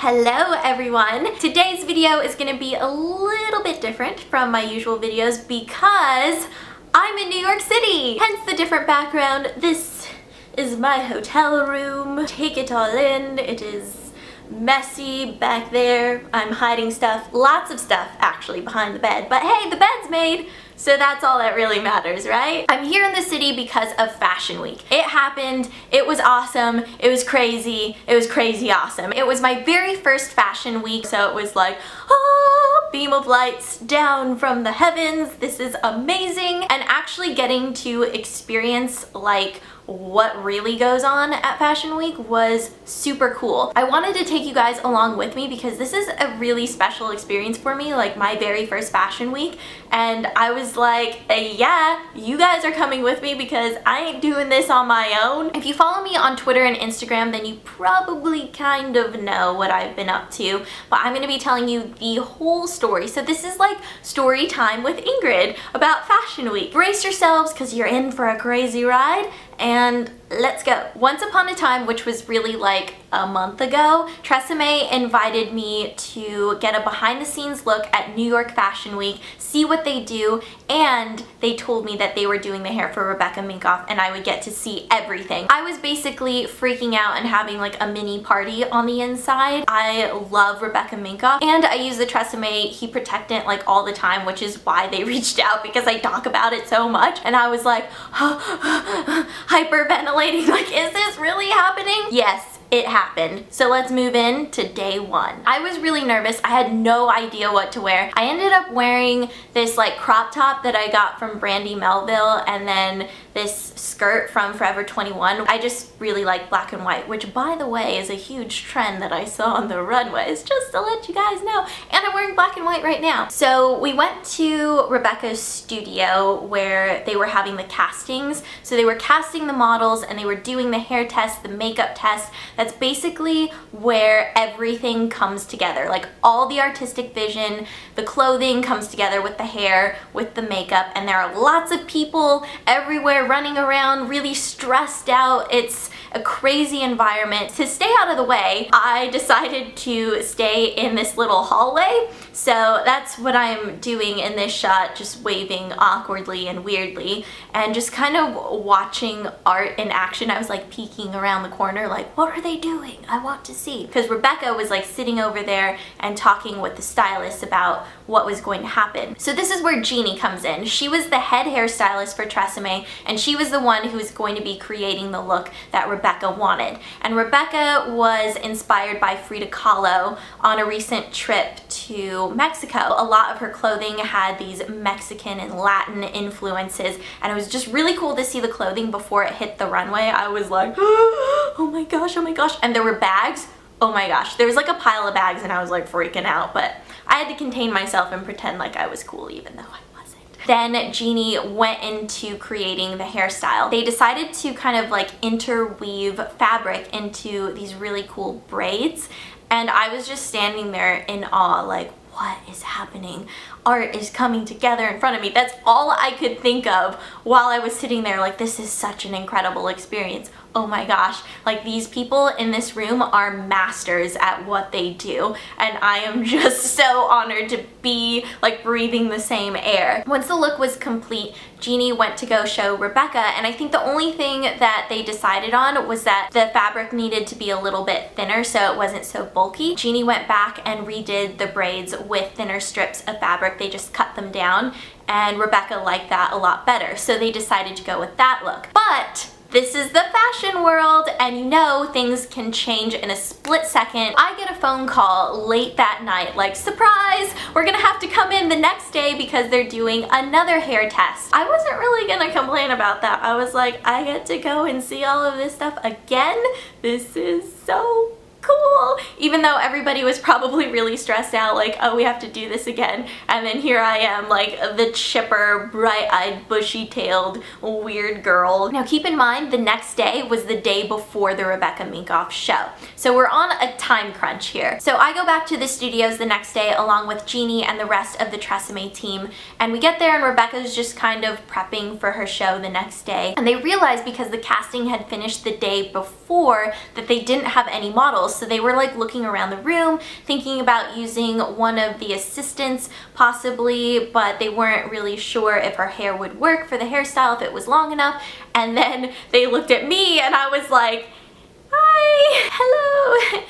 Hello everyone! Today's video is going to be a little bit different from my usual videos because I'm in New York City! Hence the different background. This is my hotel room. Take it all in. It is messy back there. I'm hiding stuff. Lots of stuff actually behind the bed. But hey, the bed's made! So that's all that really matters, right? I'm here in the city because of Fashion Week. It happened, it was awesome, it was crazy awesome. It was my very first Fashion Week, so it was like, oh, beam of lights down from the heavens, this is amazing. And actually getting to experience like what really goes on at Fashion Week was super cool. I wanted to take you guys along with me because this is a really special experience for me, like my very first Fashion Week, and I was like, yeah, you guys are coming with me because I ain't doing this on my own. If you follow me on Twitter and Instagram, then you probably kind of know what I've been up to, but I'm gonna be telling you the whole story. So this is like story time with Ingrid about Fashion Week. Brace yourselves because you're in for a crazy ride, and let's go. Once upon a time, which was really like a month ago, Tresemme invited me to get a behind the scenes look at New York Fashion Week, see what they do, and they told me that they were doing the hair for Rebecca Minkoff and I would get to see everything. I was basically freaking out and having like a mini party on the inside. I love Rebecca Minkoff and I use the Tresemme heat protectant like all the time, which is why they reached out because I talk about it so much, and I was like hyperventilating, like, is this really happening? Yes, it happened. So let's move in to day one. I was really nervous. I had no idea what to wear. I ended up wearing this like crop top that I got from Brandy Melville and then this skirt from Forever 21. I just really like black and white, which by the way is a huge trend that I saw on the runways, just to let you guys know. And I'm wearing black and white right now. So we went to Rebecca's studio where they were having the castings. So they were casting the models and they were doing the hair test, the makeup test. That's basically where everything comes together. Like all the artistic vision, the clothing comes together with the hair, with the makeup, and there are lots of people everywhere running around, really stressed out. It's a crazy environment. To stay out of the way, I decided to stay in this little hallway. So that's what I'm doing in this shot, just waving awkwardly and weirdly and just kind of watching art in action. I was like peeking around the corner like, what are they doing? I want to see. Because Rebecca was like sitting over there and talking with the stylist about what was going to happen. So this is where Jeannie comes in. She was the head hairstylist for Tresemme and she was the one who was going to be creating the look that Rebecca wanted. And Rebecca was inspired by Frida Kahlo on a recent trip to Mexico. A lot of her clothing had these Mexican and Latin influences, and it was just really cool to see the clothing before it hit the runway. I was like, oh my gosh, oh my gosh. And there were bags. Oh my gosh, there was like a pile of bags and I was like freaking out, but I had to contain myself and pretend like I was cool even though I wasn't. Then Jeannie went into creating the hairstyle. They decided to kind of like interweave fabric into these really cool braids, and I was just standing there in awe like, what is happening? Art is coming together in front of me. That's all I could think of while I was sitting there like, this is such an incredible experience. Oh my gosh, like these people in this room are masters at what they do, and I am just so honored to be like breathing the same air. Once the look was complete, Jeannie went to go show Rebecca, and I think the only thing that they decided on was that the fabric needed to be a little bit thinner so it wasn't so bulky. Jeannie went back and redid the braids with thinner strips of fabric. They just cut them down, and Rebecca liked that a lot better, so they decided to go with that look. But this is the fashion world, and you know things can change in a split second. I get a phone call late that night like, surprise, we're gonna have to come in the next day because they're doing another hair test. I wasn't really gonna complain about that. I was like, I get to go and see all of this stuff again? This is so cool, even though everybody was probably really stressed out like, oh, we have to do this again, and then here I am like the chipper, bright-eyed, bushy-tailed weird girl. Now keep in mind the next day was the day before the Rebecca Minkoff show, so we're on a time crunch here. So I go back to the studios the next day along with Jeannie and the rest of the Tresemme team, and we get there and Rebecca's just kind of prepping for her show the next day, and they realize because the casting had finished the day before that they didn't have any models, models. So they were like looking around the room, thinking about using one of the assistants possibly, but they weren't really sure if her hair would work for the hairstyle, if it was long enough. And then they looked at me and I was like, hi, hello,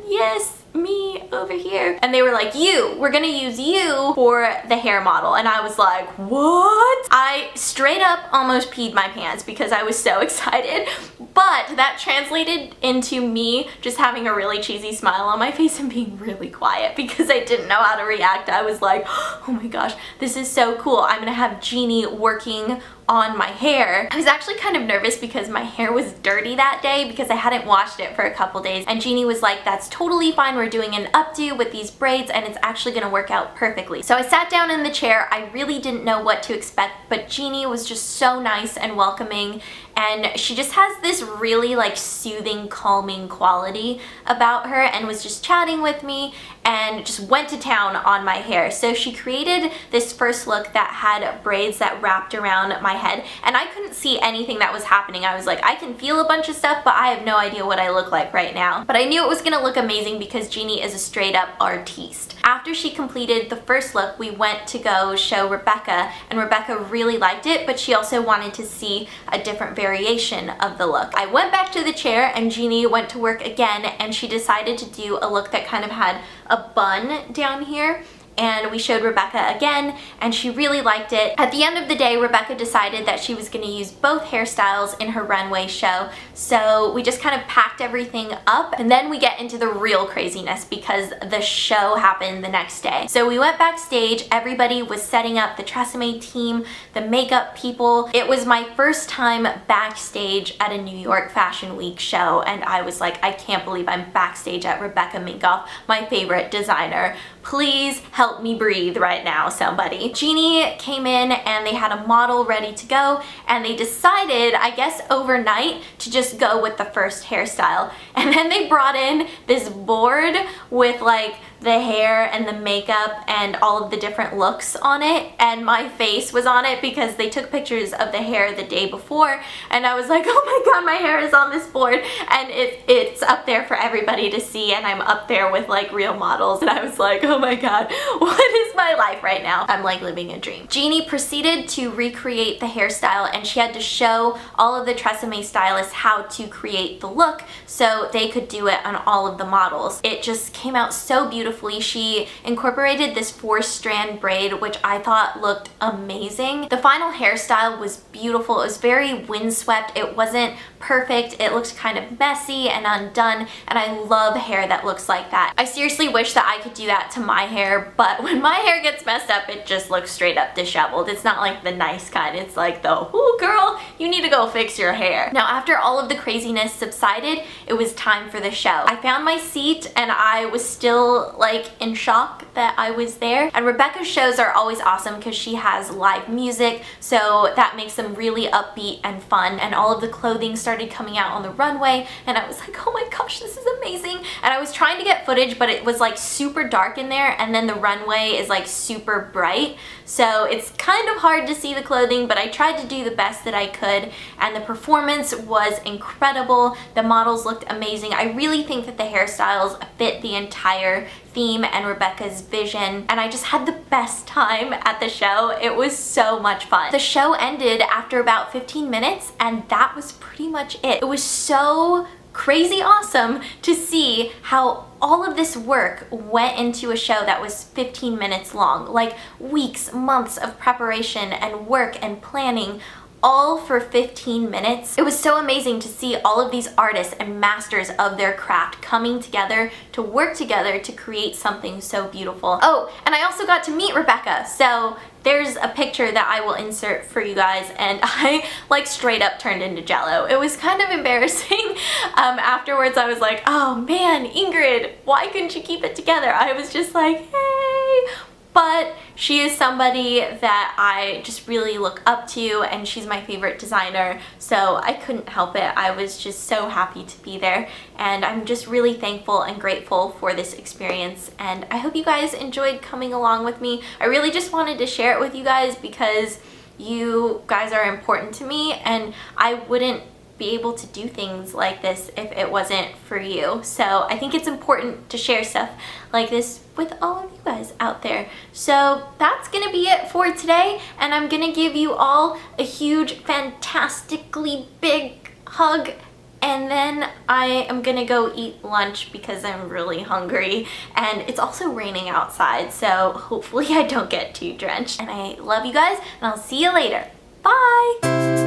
yes, me over here. And they were like, we're gonna use you for the hair model. And I was like, what? I straight up almost peed my pants because I was so excited. But that translated into me just having a really cheesy smile on my face and being really quiet because I didn't know how to react. I was like, oh my gosh, this is so cool. I'm gonna have Jeannie working on my hair. I was actually kind of nervous because my hair was dirty that day because I hadn't washed it for a couple days, and Jeannie was like, that's totally fine, we're doing an updo with these braids and it's actually gonna work out perfectly. So I sat down in the chair. I really didn't know what to expect, but Jeannie was just so nice and welcoming, and she just has this really like soothing, calming quality about her, and was just chatting with me and just went to town on my hair. So she created this first look that had braids that wrapped around my head, and I couldn't see anything that was happening. I was like, I can feel a bunch of stuff, but I have no idea what I look like right now. But I knew it was gonna look amazing because Jeannie is a straight up artiste. After she completed the first look, we went to go show Rebecca, and Rebecca really liked it, but she also wanted to see a different variation of the look. I went back to the chair and Jeannie went to work again, and she decided to do a look that kind of had a bun down here. And we showed Rebecca again, and she really liked it. At the end of the day, Rebecca decided that she was gonna use both hairstyles in her runway show, so we just kind of packed everything up, and then we get into the real craziness because the show happened the next day. So we went backstage, everybody was setting up, the Tresemme team, the makeup people. It was my first time backstage at a New York Fashion Week show, and I was like, I can't believe I'm backstage at Rebecca Minkoff, my favorite designer. Please help me breathe right now, somebody. Jeannie came in and they had a model ready to go, and they decided, I guess overnight, to just go with the first hairstyle. And then they brought in this board with like the hair and the makeup and all of the different looks on it, and my face was on it because they took pictures of the hair the day before, and I was like, oh my god, my hair is on this board, and it's up there for everybody to see, and I'm up there with like real models, and I was like, oh my god, what is my life right now? I'm like living a dream. Jeannie proceeded to recreate the hairstyle, and she had to show all of the Tresemme stylists how to create the look so they could do it on all of the models. It just came out so beautifully. She incorporated this 4-strand braid, which I thought looked amazing. The final hairstyle was beautiful. It was very windswept. It wasn't perfect. It looked kind of messy and undone, and I love hair that looks like that. I seriously wish that I could do that to my hair, but when my hair gets messed up, it just looks straight up disheveled. It's not like the nice kind. It's like the, ooh girl, you need to go fix your hair. Now, after all of the craziness subsided, it was time for the show. I found my seat and I was still like in shock that I was there. And Rebecca's shows are always awesome because she has live music, so that makes them really upbeat and fun, and all of the clothing started coming out on the runway, and I was like, oh my gosh, this is amazing. And I was trying to get footage, but it was like super dark in there, and then the runway is like super bright, so it's kind of hard to see the clothing, but I tried to do the best that I could, and the performance was incredible. The models looked amazing. I really think that the hairstyles fit the entire theme and Rebecca's vision, and I just had the best time at the show. It was so much fun. The show ended after about 15 minutes, and that was pretty much it. It was so crazy awesome to see how all of this work went into a show that was 15 minutes long. Like weeks, months of preparation and work and planning, all for 15 minutes. It was so amazing to see all of these artists and masters of their craft coming together to work together to create something so beautiful. Oh, and I also got to meet Rebecca, so there's a picture that I will insert for you guys, and I like straight up turned into jello. It was kind of embarrassing. Afterwards I was like, oh man, Ingrid, why couldn't you keep it together? I was just like, hey. But she is somebody that I just really look up to, and she's my favorite designer, so I couldn't help it. I was just so happy to be there, and I'm just really thankful and grateful for this experience, and I hope you guys enjoyed coming along with me. I really just wanted to share it with you guys because you guys are important to me, and I wouldn't be able to do things like this if it wasn't for you. So I think it's important to share stuff like this with all of you guys out there. So that's gonna be it for today, and I'm gonna give you all a huge, fantastically big hug, and then I am gonna go eat lunch because I'm really hungry, and it's also raining outside, so hopefully I don't get too drenched. And I love you guys, and I'll see you later. Bye!